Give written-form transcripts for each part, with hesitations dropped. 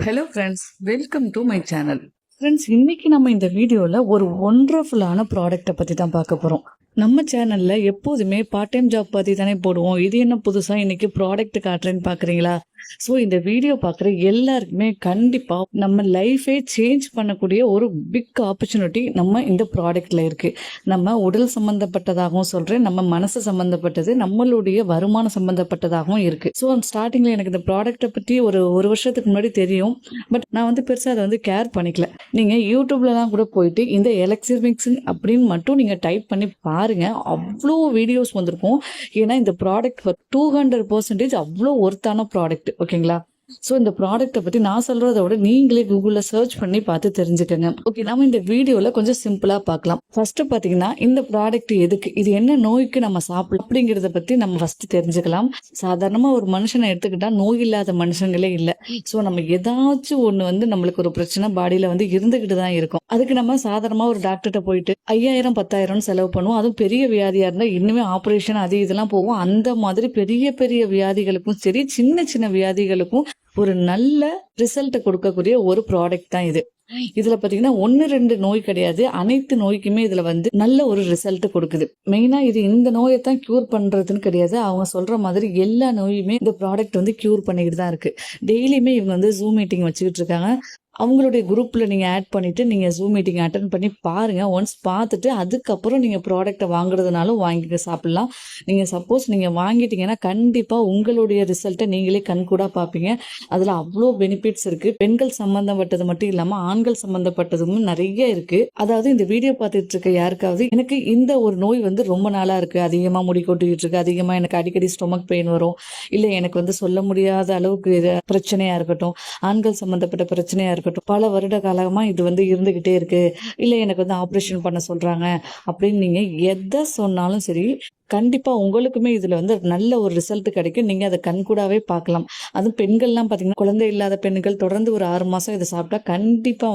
Hello friends, welcome to my channel. Friends, இன்னைக்கு நம்ம இந்த வீடியோவில் ஒரு ஒண்டர்ஃபுல்லான ப்ராடக்ட்டை பற்றி தான் பார்க்க போகிறோம். நம்ம சேனலில் எப்போதுமே பார்ட் டைம் ஜாப் பற்றி தானே போடுவோம். இது என்ன புதுசாக இன்னைக்கு ப்ராடக்ட் காட்டுறேன்னு பார்க்குறீங்களா? ஸோ இந்த வீடியோ பார்க்குற எல்லாருக்குமே கண்டிப்பாக நம்ம லைஃபே சேஞ்ச் பண்ணக்கூடிய ஒரு பிக் ஆப்பர்ச்சுனிட்டி நம்ம இந்த ப்ராடக்டில் இருக்குது. நம்ம உடல் சம்மந்தப்பட்டதாகவும் சொல்கிறேன், நம்ம மனசு சம்மந்தப்பட்டது, நம்மளுடைய வருமானம் சம்மந்தப்பட்டதாகவும் இருக்குது. ஸோ ஸ்டார்டிங்கில் எனக்கு இந்த ப்ராடக்ட்டை பற்றி ஒரு வருஷத்துக்கு முன்னாடி தெரியும். பட் நான் பெருசாக அதை கேர் பண்ணிக்கல. நீங்கள் யூடியூப்லலாம் கூட போயிட்டு இந்த எலக்சிர் மிக்சிங் அப்படின்னு மட்டும் நீங்கள் டைப் பண்ணி பாருங்கள், அவ்வளோ வீடியோஸ் வந்திருக்கும். ஏன்னா இந்த ப்ராடக்ட் 200% அவ்வளோ ஒர்த்தான ப்ராடக்ட். ஓகேங்களா? ஸோ இந்த ப்ராடக்ட்டை பற்றி நான் சொல்கிறத விட நீங்களே கூகுளில் சர்ச் பண்ணி பார்த்து தெரிஞ்சுக்கோங்க. ஓகே, நம்ம இந்த வீடியோவில் கொஞ்சம் சிம்பிளாக பார்க்கலாம். ஃபர்ஸ்ட் பார்த்தீங்கன்னா இந்த ப்ராடக்ட் எதுக்கு, இது என்ன நோய்க்கு நம்ம சாப்பிடலாம் அப்படிங்கிறத பற்றி நம்ம ஃபர்ஸ்ட் தெரிஞ்சுக்கலாம். சாதாரணமாக ஒரு மனுஷனை எடுத்துக்கிட்டால் நோய் இல்லாத மனுஷங்களே இல்லை. ஸோ நம்ம ஏதாச்சும் ஒன்று நம்மளுக்கு ஒரு பிரச்சனை பாடியில் இருந்துக்கிட்டு தான் இருக்கும். அதுக்கு நம்ம சாதாரணமாக ஒரு டாக்டர்கிட்ட போயிட்டு 5000 10,000 செலவு பண்ணுவோம். அதுவும் பெரிய வியாதியாக இருந்தால் இன்னுமே ஆப்ரேஷன் அது இதெல்லாம் போகும். அந்த மாதிரி பெரிய பெரிய வியாதிகளுக்கும் சரி, சின்ன சின்ன வியாதிகளுக்கும் ஒரு நல்ல ரிசல்ட்டை கொடுக்கக்கூடிய ஒரு ப்ராடக்ட் தான் இது. இதுல பாத்தீங்கன்னா 1-2 நோய் கிடையாது, அனைத்து நோய்க்குமே இதுல நல்ல ஒரு ரிசல்ட் கொடுக்குது. மெயினா இது இந்த நோயை தான் கியூர் பண்றதுன்னு கிடையாது. அவங்க சொல்ற மாதிரி எல்லா நோயுமே இந்த ப்ராடக்ட் கியூர் பண்ணிக்கிட்டு தான் இருக்கு. டெய்லியுமே இவங்க ஜூம் மீட்டிங் வச்சுக்கிட்டு இருக்காங்க. அவங்களுடைய குரூப்பில் நீங்கள் ஆட் பண்ணிவிட்டு நீங்கள் ஜூம் மீட்டிங் அட்டன் பண்ணி பாருங்கள். ஒன்ஸ் பார்த்துட்டு அதுக்கப்புறம் நீங்கள் ப்ராடக்டை வாங்குறதுனாலும் வாங்கிட்டு சாப்பிட்லாம். நீங்கள் சப்போஸ் நீங்கள் வாங்கிட்டீங்கன்னா கண்டிப்பாக உங்களுடைய ரிசல்ட்டை நீங்களே கண்கூடாக பார்ப்பீங்க. அதில் அவ்வளோ பெனிஃபிட்ஸ் இருக்குது. பெண்கள் சம்மந்தப்பட்டது மட்டும் இல்லாமல் ஆண்கள் சம்மந்தப்பட்டதும் நிறைய இருக்குது. அதாவது இந்த வீடியோ பார்த்துட்டு இருக்க யாருக்காவது எனக்கு இந்த ஒரு நோய் ரொம்ப நாளாக இருக்குது, அதிகமாக முடி கொட்டிக்கிட்டு இருக்கு, அதிகமாக எனக்கு அடிக்கடி ஸ்டொமக் பெயின் வரும், இல்லை எனக்கு சொல்ல முடியாத அளவுக்கு பிரச்சனையாக இருக்கட்டும், ஆண்கள் சம்மந்தப்பட்ட பிரச்சனையாக இருக்கட்டும், பல வருட காலமா இது இருந்துகிட்டே இருக்கு, இல்ல எனக்கு ஆபரேஷன் பண்ண சொல்றாங்க அப்படின்னு நீங்க எதை சொன்னாலும் சரி, கண்டிப்பா உங்களுக்குமே இதுல நல்ல ஒரு ரிசல்ட் கிடைக்கும். நீங்க அதை கண்கூடாவே பார்க்கலாம். அதுவும் பெண்கள்லாம் பாத்தீங்கன்னா, குழந்தை இல்லாத பெண்கள் தொடர்ந்து ஒரு 6 மாசம் இதை சாப்பிட்டா கண்டிப்பா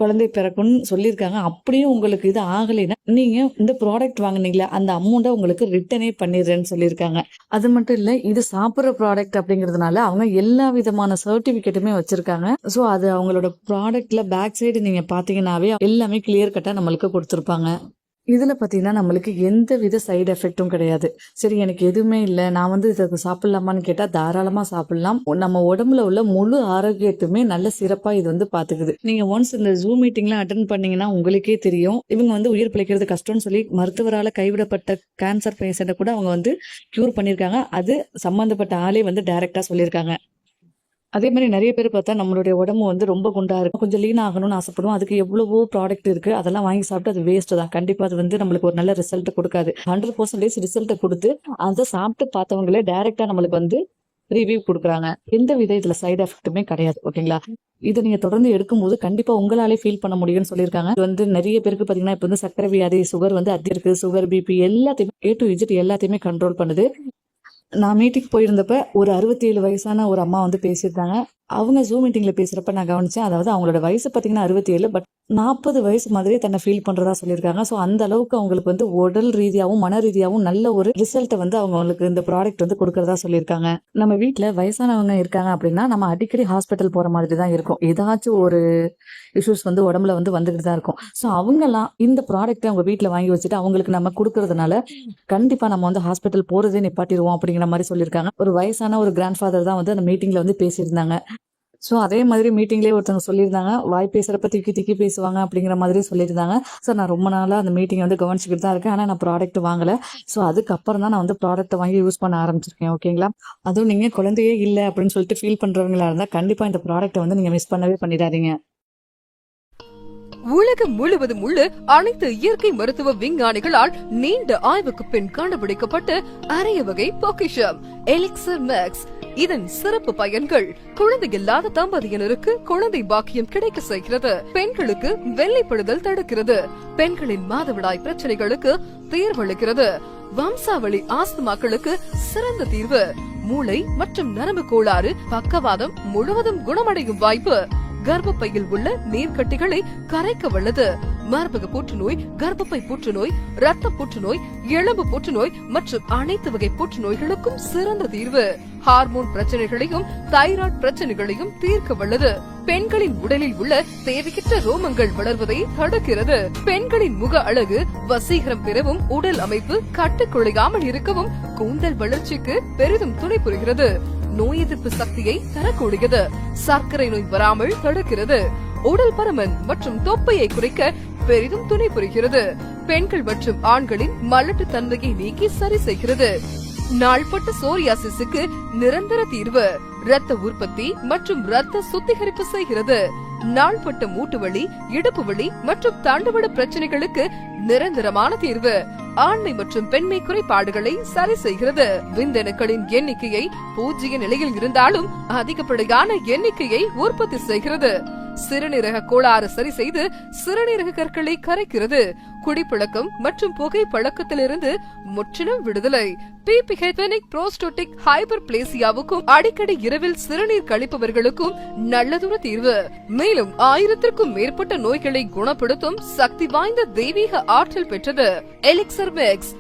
குழந்தை பிறக்கும்னு சொல்லியிருக்காங்க. அப்படியும் உங்களுக்கு இது ஆகலைன்னா நீங்க இந்த ப்ராடக்ட் வாங்கினீங்களா அந்த அமௌண்ட்டை உங்களுக்கு ரிட்டர்னே பண்ணிடுறேன்னு சொல்லியிருக்காங்க. அது மட்டும் இல்ல, இது சாப்பிட்ற ப்ராடக்ட் அப்படிங்கிறதுனால அவங்க எல்லா விதமான சர்டிபிகேட்டுமே வச்சிருக்காங்க. ஸோ அது அவங்களோட ப்ராடக்ட்ல பேக் சைடு நீங்க பாத்தீங்கன்னாவே எல்லாமே கிளியர் கட்டா நம்மளுக்கு கொடுத்துருப்பாங்க. இதில் பார்த்தீங்கன்னா நம்மளுக்கு எந்த வித சைடு எஃபெக்டும் கிடையாது. சரி, எனக்கு எதுவுமே இல்லை, நான் இதை சாப்பிட்லாமான்னு கேட்டால் தாராளமாக சாப்பிட்லாம். நம்ம உடம்புல உள்ள முழு ஆரோக்கியத்துமே நல்ல சிறப்பாக இது பார்த்துக்குது. நீங்கள் ஒன்ஸ் இந்த ஜூம் மீட்டிங்லாம் அட்டன் பண்ணீங்கன்னா உங்களுக்கே தெரியும். இவங்க உயிர் பிழைக்கிறது கஷ்டம்னு சொல்லி மருத்துவரால் கைவிடப்பட்ட கேன்சர் பேஷண்ட்டை கூட அவங்க க்யூர் பண்ணியிருக்காங்க. அது சம்மந்தப்பட்ட ஆளே டைரெக்டாக சொல்லியிருக்காங்க. அதே மாதிரி நிறைய பேர் பார்த்தா நம்மளுடைய உடம்பு ரொம்ப குண்டா இருக்கும், கொஞ்சம் லீன் ஆகணும்னு ஆசைப்படுவோம். அதுக்கு எவ்வளவோ ப்ராடக்ட் இருக்கு, அதெல்லாம் வாங்கி சாப்பிட்டு அது வேஸ்ட் தான். கண்டிப்பா அது நம்மளுக்கு ஒரு நல்ல ரிசல்ட் கொடுக்காது. 100% ரிசல்ட் கொடுத்து அதை சாப்பிட்டு பார்த்தவங்களே டைரக்டா நம்மளுக்கு ரிவ்யூ கொடுக்குறாங்க. எந்த வித இதுல சைடு எஃபெக்ட்டுமே கிடையாது. ஓகேங்களா? இதை நீங்க தொடர்ந்து எடுக்கும்போது கண்டிப்பா உங்களாலே ஃபீல் பண்ண முடியும்னு சொல்லியிருக்காங்க. இது நிறைய பேருக்கு பாத்தீங்கன்னா இப்ப சக்கரை வியாதி, சுகர் அதிகம் இருக்கு, சுகர், பிபி எல்லாத்தையுமே A to Z எல்லாத்தையுமே கண்ட்ரோல் பண்ணுது. நான் மீட்டிங் போயிருந்தப்ப ஒரு 67 வயசான ஒரு அம்மா பேசியிருந்தாங்க. அவங்க ஜூம் மீட்டிங்ல பேசுறப்ப நான் கவனிச்சேன். அதாவது அவங்களோட வயசு பாத்தீங்கன்னா 67, பட் 40 வயசு மாதிரியே தன்னை ஃபீல் பண்றதா சொல்லியிருக்காங்க. ஸோ அந்த அளவுக்கு அவங்களுக்கு உடல் ரீதியாகவும் மன ரீதியாகவும் நல்ல ஒரு ரிசல்ட்டை அவங்களுக்கு இந்த ப்ராடக்ட் கொடுக்கறதா சொல்லியிருக்காங்க. நம்ம வீட்டில் வயசானவங்க இருக்காங்க அப்படின்னா நம்ம அடிக்கடி ஹாஸ்பிட்டல் போற மாதிரி தான் இருக்கும். ஏதாச்சும் ஒரு இஷ்யூஸ் உடம்புல வந்துகிட்டு தான் இருக்கும். ஸோ அவங்கெல்லாம் இந்த ப்ராடக்ட்டை அவங்க வீட்டில் வாங்கி வச்சுட்டு அவங்களுக்கு நம்ம கொடுக்கறதுனால கண்டிப்பா நம்ம ஹாஸ்பிட்டல் போறதே நிப்பாட்டிடுவோம் அப்படிங்கிற மாதிரி சொல்லியிருக்காங்க. ஒரு வயசான ஒரு கிராண்ட் ஃபாதர் தான் அந்த மீட்டிங்ல பேசியிருந்தாங்க. ஸோ அதே மாதிரி மீட்டிங்லேயே ஒருத்தவங்க சொல்லியிருந்தாங்க, வாய் பேசுகிறப்ப திக்கி திக்கி பேசுவாங்க அப்படிங்கிற மாதிரி சொல்லியிருந்தாங்க. ஸோ நான் ரொம்ப நாளாக அந்த மீட்டிங் கவனிச்சுக்கிட்டு தான் இருக்கேன். ஆனால் நான் ப்ராடக்ட் வாங்கலை. ஸோ அதுக்கப்புறம் தான் நான் ப்ராடக்ட்டை வாங்கி யூஸ் பண்ண ஆரம்பிச்சிருக்கேன். ஓகேங்களா? அதுவும் நீங்கள் குழந்தையே இல்லை அப்படின்னு சொல்லிட்டு ஃபீல் பண்ணுறவங்களா இருந்தால் கண்டிப்பாக இந்த ப்ராடக்ட்டை நீங்கள் மிஸ் பண்ணவே பண்ணிடாதீங்க. உலகம் முழுவதும் உள்ள அனைத்து இயற்கை மருத்துவ விஞ்ஞானிகளால் நீண்ட ஆய்வுக்கு பின் கண்டுபிடிக்கப்பட்ட அரிய வகை பொக்கிஷம் எலிக்சர் மேக்ஸ். இதன் சிறப்பு பயன்கள்: குழந்தை இல்லாத தம்பதியினருக்கு குழந்தை பாக்கியம் கிடைக்க செய்கிறது, பெண்களுக்கு வெள்ளைப்படுதல் தடுக்கிறது, பெண்களின் மாதவிடாய் பிரச்சனைகளுக்கு தீர்வளிக்கிறது, வம்சாவளி ஆஸ்துமாக்களுக்கு சிறந்த தீர்வு, மூளை மற்றும் நரம்பு கோளாறு, பக்கவாதம் முழுவதும் குணமடையும் வாய்ப்பு, கர்ப்பப்பையில் உள்ள நீர்க்கட்டிகளை கரைக்க வல்லது. மார்பக புற்றுநோய், கர்ப்பப்பை புற்றுநோய், ரத்த புற்றுநோய், எலும்பு புற்றுநோய் மற்றும் அனைத்து வகை புற்றுநோய்களுக்கும் சிறந்த தீர்வு. ஹார்மோன் பிரச்சனைகளையும் தைராய்டு பிரச்சனைகளையும் தீர்க்க வல்லது. பெண்களின் உடலில் உள்ள தேவையற்ற ரோமங்கள் வளர்வதை தடுக்கிறது. பெண்களின் முக அழகு வசீகரம் பெறவும், உடல் அமைப்பு கட்டுக்குழையாமல் இருக்கவும், கூந்தல் வளர்ச்சிக்கு பெரிதும் துணை புரிகிறது. நோய் எதிர்ப்பு சக்தியை தரக்கூடியது. சர்க்கரை நோய் வராமல் தடுக்கிறது. உடல் பருமன் மற்றும் தொப்பையை குறைக்க பெரிதும் துணை புரிகிறது. பெண்கள் மற்றும் ஆண்களின் மலட்டு தன்மையை நீக்கி சரி செய்கிறது. நாள்பட்ட சோரியாசிஸுக்கு நிரந்தர தீர்வு. இரத்த உற்பத்தி மற்றும் இரத்த சுத்திகரிப்பு செய்கிறது. நாள்பட்ட மூட்டு வலி, இடுப்பு வலி மற்றும் தண்டுவட பிரச்சனைகளுக்கு நிரந்தரமான தீர்வு. ஆண்மை மற்றும் பெண்மை குறைபாடுகளை சரி செய்கிறது. விந்தணுக்களின் எண்ணிக்கையை 0 நிலையில் இருந்தாலும் அதிகப்படியான எண்ணிக்கையை உற்பத்தி செய்கிறது. சிறுநீரக கோளாறு சரி செய்து சிறுநீரக கற்களை கரைக்கிறது. குடிப்பழக்கம் மற்றும் புகை பழக்கத்திலிருந்து முற்றிலும் விடுதலை. பிபிஹெபெனிக் புரோஸ்டோட்டிக் ஹைபர்பிளேசியாவுக்கும் அடிக்கடி இரவில் சிறுநீர் கழிப்பவர்களுக்கும் நல்லதொரு தீர்வு. மேலும் 1000க்கும் மேற்பட்ட நோய்களை குணப்படுத்தும் சக்தி வாய்ந்த தெய்வீக ஆற்றல் பெற்றது எலிக்சர் மேக்ஸ்.